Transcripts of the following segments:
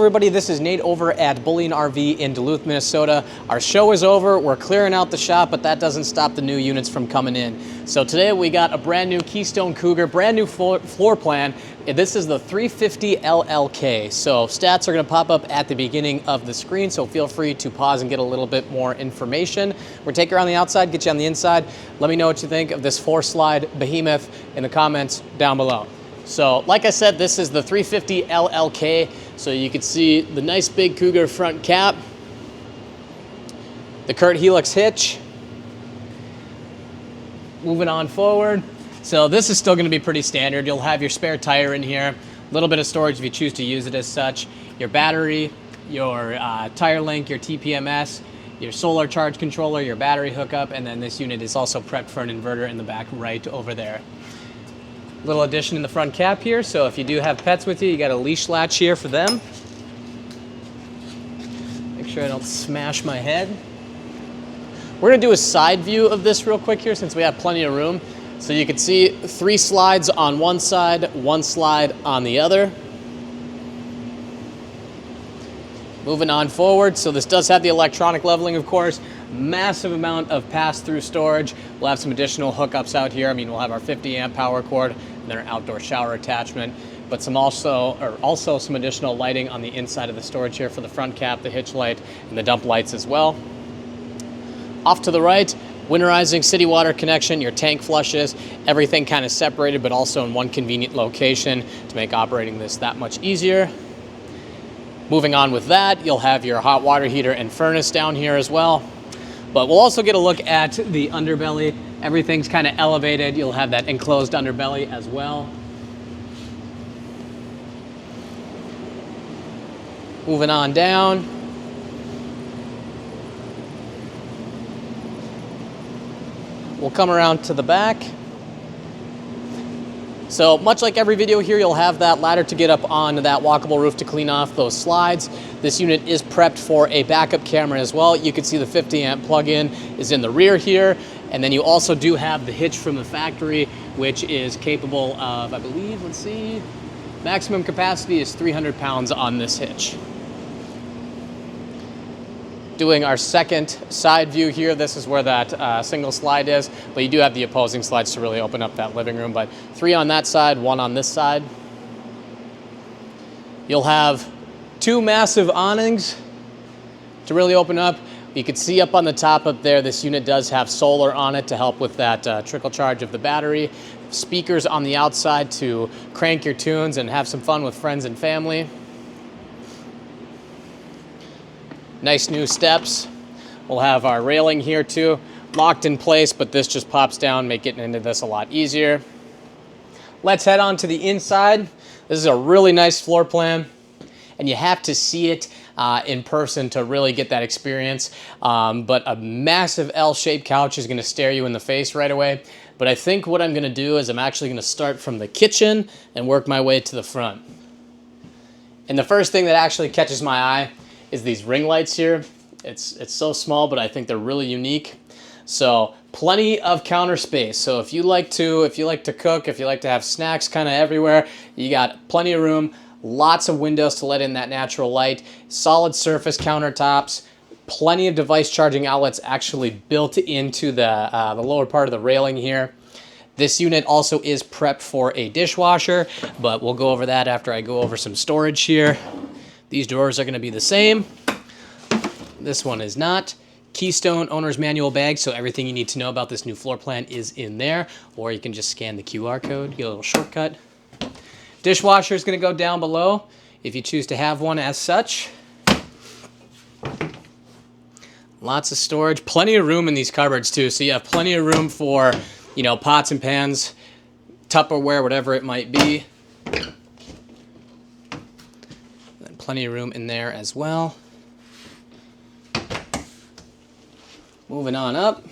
everybody, this is Nate over at Bullion RV in Duluth, Minnesota. Our show is over, we're clearing out the shop, but that doesn't stop the new units from coming in. So today we got a brand new Keystone Cougar, brand new floor plan. This is the 350LLK. So stats are gonna pop up at the beginning of the screen, so feel free to pause and get a little bit more information. We'll take you around the outside, get you on the inside. Let me know what you think of this 4-slide behemoth in the comments down below. So like I said, this is the 350LLK. So you can see the nice big Cougar front cap, the Kurt Helix hitch. Moving on forward. So this is still gonna be pretty standard. You'll have your spare tire in here, a little bit of storage if you choose to use it as such, your battery, your tire link, your TPMS, your solar charge controller, your battery hookup, and then this unit is also prepped for an inverter in the back right over there. Little addition in the front cap here, so if you do have pets with you, you got a leash latch here for them. Make sure I don't smash my head. We're gonna do a side view of this real quick here since we have plenty of room. So you can see 3 slides on one side, 1 slide on the other. Moving on forward, so this does have the electronic leveling, of course. Massive amount of pass-through storage. We'll have some additional hookups out here. I mean, we'll have our 50-amp power cord and then our outdoor shower attachment, but also some additional lighting on the inside of the storage here for the front cap, the hitch light, and the dump lights as well. Off to the right, winterizing city water connection, your tank flushes, everything kind of separated, but also in one convenient location to make operating this that much easier. Moving on with that, you'll have your hot water heater and furnace down here as well. But we'll also get a look at the underbelly. Everything's kind of elevated. You'll have that enclosed underbelly as well. Moving on down. We'll come around to the back. So much like every video here, you'll have that ladder to get up on that walkable roof to clean off those slides. This unit is prepped for a backup camera as well. You can see the 50-amp plug-in is in the rear here. And then you also do have the hitch from the factory, which is capable of, I believe, let's see, maximum capacity is 300 pounds on this hitch. Doing our second side view here. This is where that single slide is, but you do have the opposing slides to really open up that living room, but 3 on that side, 1 on this side. You'll have 2 massive awnings to really open up. You can see up on the top up there, this unit does have solar on it to help with that trickle charge of the battery. Speakers on the outside to crank your tunes and have some fun with friends and family. Nice new steps. We'll have our railing here too, locked in place, but this just pops down, make getting into this a lot easier. Let's head on to the inside. This is a really nice floor plan, and you have to see it in person to really get that experience. But a massive L-shaped couch is gonna stare you in the face right away. But I think what I'm gonna do is I'm actually gonna start from the kitchen and work my way to the front. And the first thing that actually catches my eye is these ring lights here. It's so small, but I think they're really unique. So plenty of counter space. So if you like to cook, if you like to have snacks kind of everywhere, you got plenty of room, lots of windows to let in that natural light, solid surface countertops, plenty of device charging outlets actually built into the lower part of the railing here. This unit also is prepped for a dishwasher, but we'll go over that after I go over some storage here. These drawers are going to be the same. This one is not. Keystone owner's manual bag, so everything you need to know about this new floor plan is in there, or you can just scan the QR code, get a little shortcut. Dishwasher is going to go down below if you choose to have one as such. Lots of storage, plenty of room in these cupboards too, so you have plenty of room for, you know, pots and pans, Tupperware, whatever it might be. Plenty of room in there as well. Moving on up.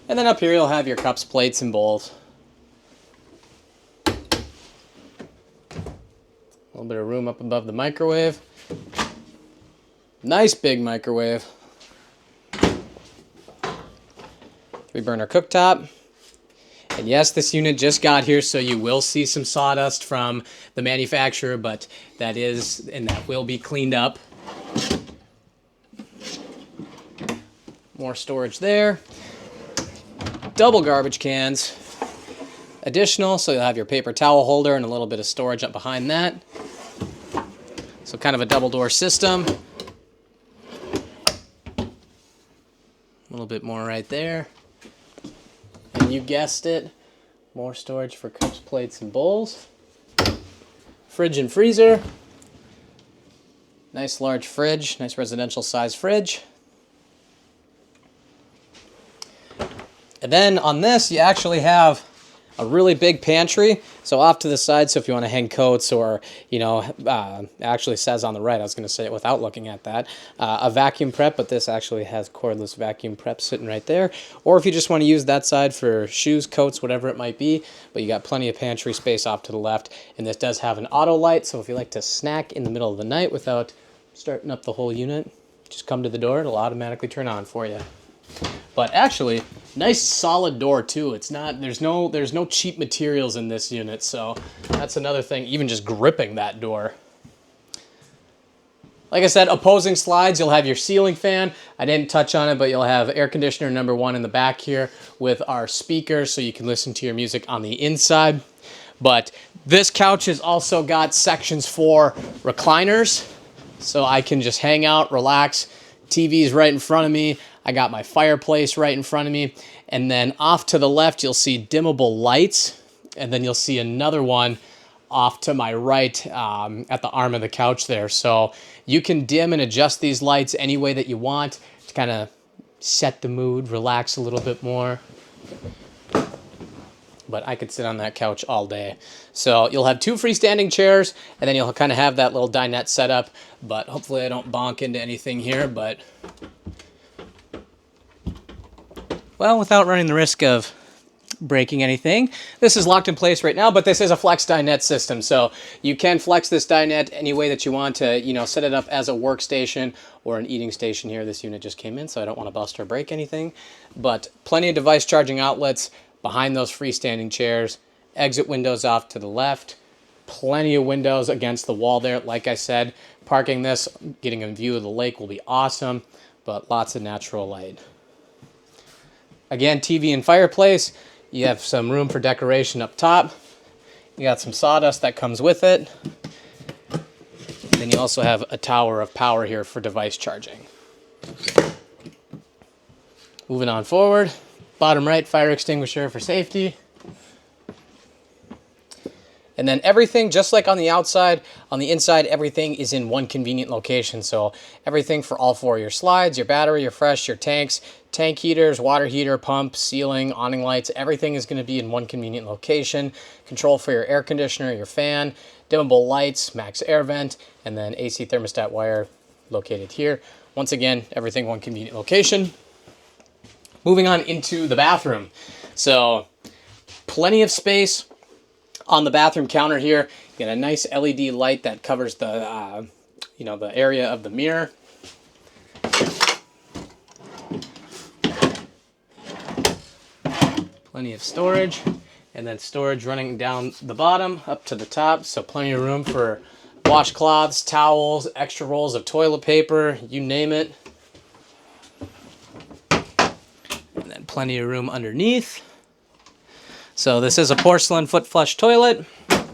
And then up here you'll have your cups, plates, and bowls. A little bit of room up above the microwave. Nice big microwave. 3-burner cooktop. And yes, this unit just got here, so you will see some sawdust from the manufacturer, but that will be cleaned up. More storage there. Double garbage cans. Additional, so you'll have your paper towel holder and a little bit of storage up behind that. So kind of a double door system. A little bit more right there. And you guessed it, more storage for cups, plates, and bowls. Fridge and freezer. Nice large fridge, nice residential size fridge. And then on this, you actually have a really big pantry. So off to the side, so if you want to hang coats or, you know, it actually says on the right, I was going to say it without looking at that, a vacuum prep, but this actually has cordless vacuum prep sitting right there. Or if you just want to use that side for shoes, coats, whatever it might be, but you got plenty of pantry space off to the left. And this does have an auto light, so if you like to snack in the middle of the night without starting up the whole unit, just come to the door, it'll automatically turn on for you. But actually, nice solid door too. It's not, there's no cheap materials in this unit, so that's another thing, even just gripping that door. Like I said, opposing slides, you'll have your ceiling fan. I didn't touch on it, but you'll have air conditioner number 1 in the back here with our speakers so you can listen to your music on the inside. But this couch has also got sections for recliners, so I can just hang out, relax. TV's right in front of me. I got my fireplace right in front of me. And then off to the left, you'll see dimmable lights. And then you'll see another one off to my right at the arm of the couch there. So you can dim and adjust these lights any way that you want to kind of set the mood, relax a little bit more. But I could sit on that couch all day. So you'll have 2 freestanding chairs, and then you'll kind of have that little dinette set up. But hopefully I don't bonk into anything here, but well, without running the risk of breaking anything. This is locked in place right now, but this is a flex dinette system, so you can flex this dinette any way that you want to, you know, set it up as a workstation or an eating station here. This unit just came in, so I don't want to bust or break anything. But plenty of device charging outlets behind those freestanding chairs. Exit windows off to the left. Plenty of windows against the wall there. Like I said, parking this, getting a view of the lake will be awesome, but lots of natural light. Again, TV and fireplace. You have some room for decoration up top. You got some sawdust that comes with it. Then you also have a tower of power here for device charging. Moving on forward. Bottom right, fire extinguisher for safety. And then everything, just like on the outside, on the inside, everything is in one convenient location. So everything for all 4 of your slides, your battery, your fresh, your tanks, tank heaters, water heater, pump, ceiling, awning lights, everything is going to be in one convenient location. Control for your air conditioner, your fan, dimmable lights, max air vent, and then AC thermostat wire located here. Once again, everything one convenient location. Moving on into the bathroom. So plenty of space. On the bathroom counter here, you got a nice LED light that covers the, you know, the area of the mirror. Plenty of storage, and then storage running down the bottom up to the top. So plenty of room for washcloths, towels, extra rolls of toilet paper, you name it. And then plenty of room underneath. So this is a porcelain foot flush toilet. A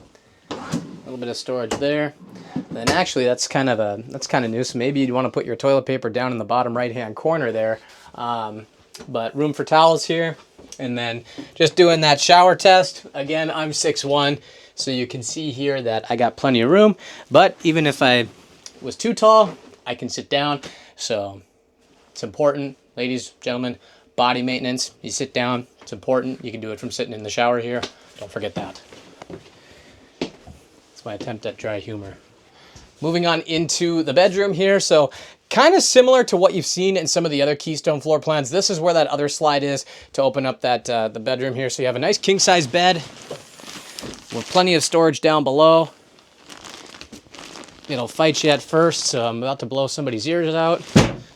little bit of storage there. And then actually that's kind of new. So maybe you'd want to put your toilet paper down in the bottom right hand corner there. But room for towels here. And then just doing that shower test. Again, I'm 6'1", so you can see here that I got plenty of room. But even if I was too tall, I can sit down. So it's important, ladies, gentlemen. Body maintenance, you sit down, it's important. You can do it from sitting in the shower here. Don't forget that. That's my attempt at dry humor. Moving on into the bedroom here. So kind of similar to what you've seen in some of the other Keystone floor plans. This is where that other slide is to open up that the bedroom here. So you have a nice king size bed with plenty of storage down below. It'll fight you at first, so I'm about to blow somebody's ears out.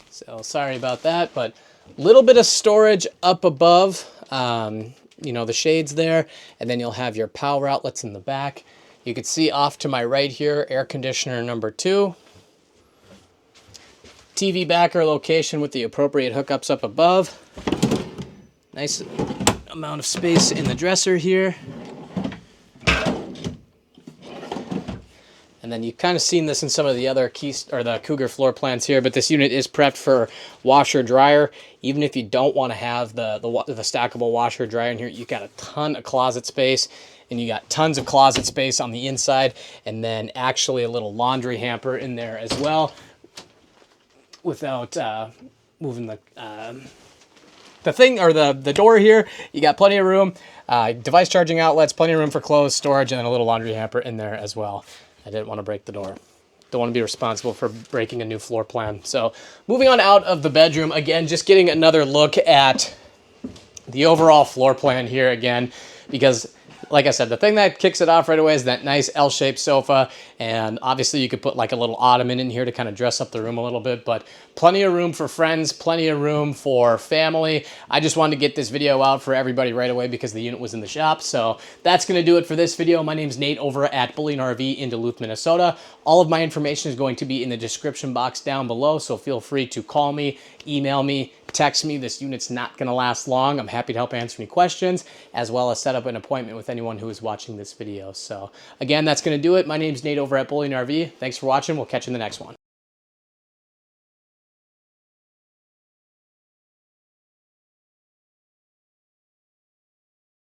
So sorry about that, but little bit of storage up above. You the shades there, and then you'll have your power outlets in the back. You can see off to my right here, air conditioner number 2. TV backer location with the appropriate hookups up above. Nice amount of space in the dresser here. And then you've kind of seen this in some of the other the Cougar floor plans here, but this unit is prepped for washer dryer. Even if you don't want to have the stackable washer dryer in here, you got a ton of closet space, and you got tons of closet space on the inside, and then actually a little laundry hamper in there as well, without moving the thing or the door here. You got plenty of room, device charging outlets, plenty of room for clothes storage, and then a little laundry hamper in there as well. I didn't want to break the door. Don't want to be responsible for breaking a new floor plan. So moving on out of the bedroom, again, just getting another look at the overall floor plan here again, because like I said, the thing that kicks it off right away is that nice L-shaped sofa, and obviously you could put like a little ottoman in here to kind of dress up the room a little bit, but plenty of room for friends, plenty of room for family. I just wanted to get this video out for everybody right away because the unit was in the shop. So that's going to do it for this video. My name's Nate over at Bullion RV in Duluth, Minnesota. All of my information is going to be in the description box down below, so feel free to call me, email me, text me. This unit's not going to last long. I'm happy to help answer any questions, as well as set up an appointment with anyone who is watching this video. So again, that's going to do it. My name's Nate over at Bullion RV. Thanks for watching. We'll catch you in the next one.